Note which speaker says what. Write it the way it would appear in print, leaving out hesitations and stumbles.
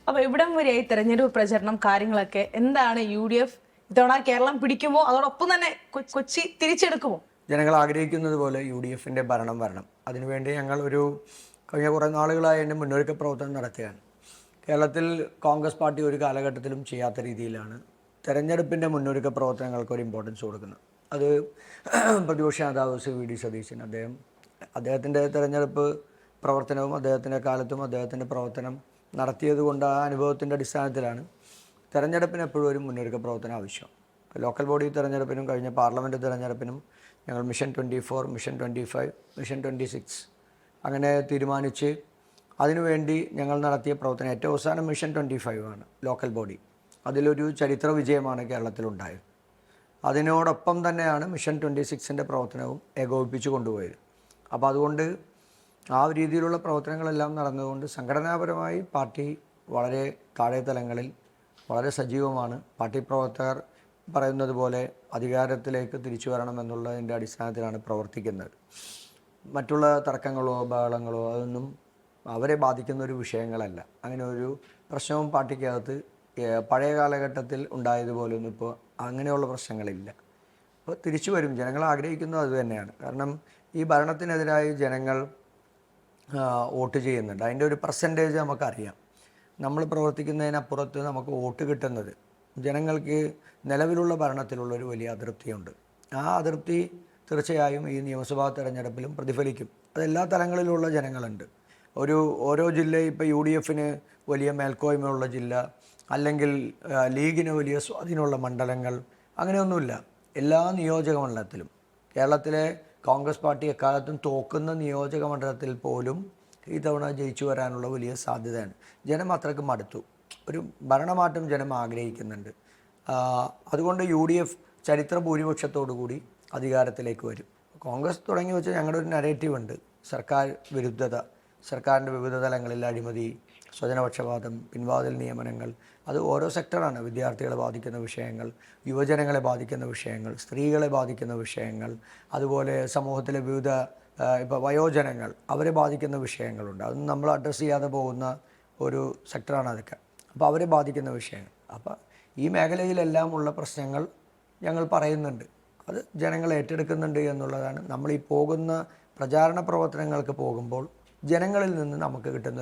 Speaker 1: അപ്പൊ ഇവിടം വരെയായി തെരഞ്ഞെടുപ്പ് പ്രചരണം കാര്യങ്ങളൊക്കെ എന്താണ് UDF ഇത്തവണ കേരളം പിടിക്കുമോ അതോടൊപ്പം തന്നെ കൊച്ചി തിരിച്ചെടുക്കുമോ?
Speaker 2: ജനങ്ങൾ ആഗ്രഹിക്കുന്നത് പോലെ UDFിൻ്റെ ഭരണം വരണം. അതിനുവേണ്ടി ഞങ്ങൾ കഴിഞ്ഞ കുറേ നാളുകളായി എൻ്റെ മുന്നൊരുക്ക പ്രവർത്തനം നടത്തുകയാണ്. കേരളത്തിൽ കോൺഗ്രസ് പാർട്ടി ഒരു കാലഘട്ടത്തിലും ചെയ്യാത്ത രീതിയിലാണ് തെരഞ്ഞെടുപ്പിൻ്റെ മുന്നൊരുക്ക പ്രവർത്തനങ്ങൾക്ക് ഒരു ഇമ്പോർട്ടൻസ് കൊടുക്കുന്നത്. അത് പ്രതിപക്ഷ നേതാവ് VD സതീശൻ അദ്ദേഹത്തിൻ്റെ തെരഞ്ഞെടുപ്പ് പ്രവർത്തനവും അദ്ദേഹത്തിൻ്റെ കാലത്തും അദ്ദേഹത്തിൻ്റെ പ്രവർത്തനം നടത്തിയതുകൊണ്ട് ആ അനുഭവത്തിൻ്റെ അടിസ്ഥാനത്തിലാണ് തെരഞ്ഞെടുപ്പിന് എപ്പോഴും ഒരു മുന്നൊരുക്ക പ്രവർത്തനം ആവശ്യം. ലോക്കൽ ബോഡി തെരഞ്ഞെടുപ്പിനും കഴിഞ്ഞ പാർലമെൻറ്റ് തെരഞ്ഞെടുപ്പിനും ഞങ്ങൾ മിഷൻ 24, മിഷൻ 25, മിഷൻ 26 അങ്ങനെ തീരുമാനിച്ച് അതിനുവേണ്ടി ഞങ്ങൾ നടത്തിയ പ്രവർത്തനം ഏറ്റവും അവസാനം മിഷൻ 25 ആണ് ലോക്കൽ ബോഡി. അതിലൊരു ചരിത്ര വിജയമാണ് കേരളത്തിലുണ്ടായത്. അതിനോടൊപ്പം തന്നെയാണ് മിഷൻ 26ൻ്റെ പ്രവർത്തനവും ഏകോപിപ്പിച്ച് കൊണ്ടുപോയത്. അപ്പോൾ അതുകൊണ്ട് ആ രീതിയിലുള്ള പ്രവർത്തനങ്ങളെല്ലാം നടന്നതുകൊണ്ട് സംഘടനാപരമായി പാർട്ടി വളരെ താഴെ തലങ്ങളിൽ വളരെ സജീവമാണ്. പാർട്ടി പ്രവർത്തകർ പറയുന്നത് പോലെ അധികാരത്തിലേക്ക് തിരിച്ചു വരണമെന്നുള്ളതിൻ്റെ അടിസ്ഥാനത്തിലാണ് പ്രവർത്തിക്കുന്നത്. മറ്റുള്ള തർക്കങ്ങളോ ബഹളങ്ങളോ അതൊന്നും അവരെ ബാധിക്കുന്ന ഒരു വിഷയങ്ങളല്ല. അങ്ങനെ ഒരു പ്രശ്നവും പാർട്ടിക്കകത്ത് പഴയ കാലഘട്ടത്തിൽ ഉണ്ടായതുപോലൊന്നും ഇപ്പോൾ അങ്ങനെയുള്ള പ്രശ്നങ്ങളില്ല. അപ്പോൾ തിരിച്ചു വരും. ജനങ്ങൾ ആഗ്രഹിക്കുന്നത് അതുതന്നെയാണ്. കാരണം ഈ ഭരണത്തിനെതിരായി ജനങ്ങൾ വോട്ട് ചെയ്യുന്നുണ്ട്. അതിൻ്റെ ഒരു പെർസെൻറ്റേജ് നമുക്കറിയാം. നമ്മൾ പ്രവർത്തിക്കുന്നതിനപ്പുറത്ത് നമുക്ക് വോട്ട് കിട്ടുന്നത് ജനങ്ങൾക്ക് നിലവിലുള്ള ഭരണത്തിലുള്ളൊരു വലിയ അതൃപ്തിയുണ്ട്. ആ അതൃപ്തി തീർച്ചയായും ഈ നിയമസഭാ തെരഞ്ഞെടുപ്പിലും പ്രതിഫലിക്കും. അതെല്ലാ തലങ്ങളിലുള്ള ജനങ്ങളുണ്ട്. ഓരോ ജില്ലയും ഇപ്പോൾ UDFന് വലിയ മേൽക്കോയ്മയുള്ള ജില്ല, അല്ലെങ്കിൽ ലീഗിന് വലിയ സ്വാധീനമുള്ള മണ്ഡലങ്ങൾ, അങ്ങനെയൊന്നുമില്ല. എല്ലാ നിയോജക മണ്ഡലത്തിലും കേരളത്തിലെ കോൺഗ്രസ് പാർട്ടി എക്കാലത്തും തോക്കുന്ന നിയോജക മണ്ഡലത്തിൽ പോലും ഇത്തവണ ജയിച്ചു വരാനുള്ള വലിയ സാധ്യതയാണ്. ജനം അത്രയ്ക്ക് മടുത്തു. ഒരു ഭരണമാറ്റം ജനം ആഗ്രഹിക്കുന്നുണ്ട്. അതുകൊണ്ട് UDF ചരിത്ര ഭൂരിപക്ഷത്തോടു കൂടി അധികാരത്തിലേക്ക് വരും. കോൺഗ്രസ് തുടങ്ങി വെച്ച ഞങ്ങളുടെ ഒരു നരേറ്റീവ് ഉണ്ട്. സർക്കാർ വിരുദ്ധത, സർക്കാരിൻ്റെ വിവിധ തലങ്ങളിൽ അഴിമതി, സ്വജനപക്ഷപാതം, പിൻവാതിൽ നിയമനങ്ങൾ, അത് ഓരോ സെക്ടറാണ്. വിദ്യാർത്ഥികളെ ബാധിക്കുന്ന വിഷയങ്ങൾ, യുവജനങ്ങളെ ബാധിക്കുന്ന വിഷയങ്ങൾ, സ്ത്രീകളെ ബാധിക്കുന്ന വിഷയങ്ങൾ, അതുപോലെ സമൂഹത്തിലെ വിവിധ ഇപ്പോൾ വയോജനങ്ങൾ അവരെ ബാധിക്കുന്ന വിഷയങ്ങളുണ്ട്. അതൊന്നും നമ്മൾ അഡ്രസ്സ് ചെയ്യാതെ പോകുന്ന ഒരു സെക്ടറാണ് അതൊക്കെ. അപ്പോൾ അവരെ ബാധിക്കുന്ന വിഷയങ്ങൾ. അപ്പോൾ ഈ മേഖലയിലെല്ലാം ഉള്ള പ്രശ്നങ്ങൾ ഞങ്ങൾ പറയുന്നുണ്ട്. അത് ജനങ്ങൾ ഏറ്റെടുക്കുന്നുണ്ട് എന്നുള്ളതാണ്. നമ്മൾ ഈ പോകുന്ന പ്രചാരണ പ്രവർത്തനങ്ങൾക്ക് പോകുമ്പോൾ ജനങ്ങളിൽ നിന്ന് നമുക്ക് കിട്ടുന്ന ഒരു